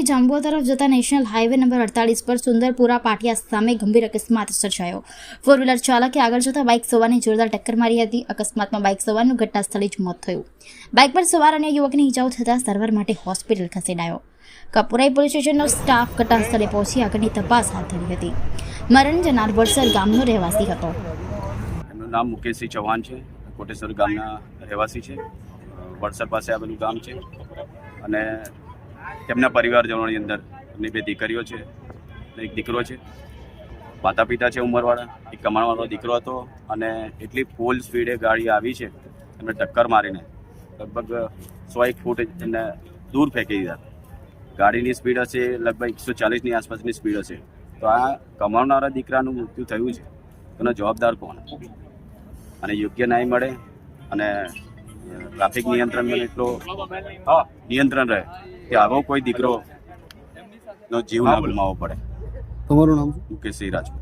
તાલુકે જાંબુઆ તરફ જતા national highway number 48 પર સુંદરપુરા પાટિયા સામે ગંભીર અકસ્માત સર્જાયો। ફોર વ્હીલર ચાલકે આગળ જતા બાઇક સવારને જોરદાર ટક્કર મારી હતી। અકસ્માતમાં બાઇક સવારનું ઘટના સ્થળે જ મોત થયું। બાઇક પર સવાર અન્ય યુવકને ઈજાઓ થતાં સારવાર માટે હોસ્પિટલ ખસેડાયો। કપુરાઈ પોલીસ સ્ટેશનનો સ્ટાફ ઘટના સ્થળે પહોંચી આગળની તપાસ હાથ ધરી હતી। મરણ જનાર વડસર ગામનો રહેવાસી હતો। એમનું નામ મુકેશસિંહ ચૌહાણ છે, કોટેશ્વર ગામના રહેવાસી છે। વડસર પાસે આવેલું ગામ છે અને તેમના પરિવારજનોની અંદર એમની 2 દીકરીઓ છે અને એક દીકરો છે। માતા પિતા છે ઉંમરવાળા, એક કમાણવાળો દીકરો હતો અને એટલી ફૂલ સ્પીડે ગાડી આવી છે, એમને ટક્કર મારીને લગભગ 100 ફૂટ એને દૂર ફેંકી દીધા। ગાડીની સ્પીડ હશે લગભગ 140ની આસપાસની સ્પીડ હશે। તો આ કમાવનારા દીકરાનું મૃત્યુ થયું છે, એનો જવાબદાર કોણ? અને યોગ્ય ન્યાય મળે અને ટ્રાફિક નિયંત્રણમાં એટલો નિયંત્રણ રહે કે આવો કોઈ દીકરોનો જીવ ના ગુમાવવો પડે। તમારું નામ? મુકેશસિંહ રાજપૂત।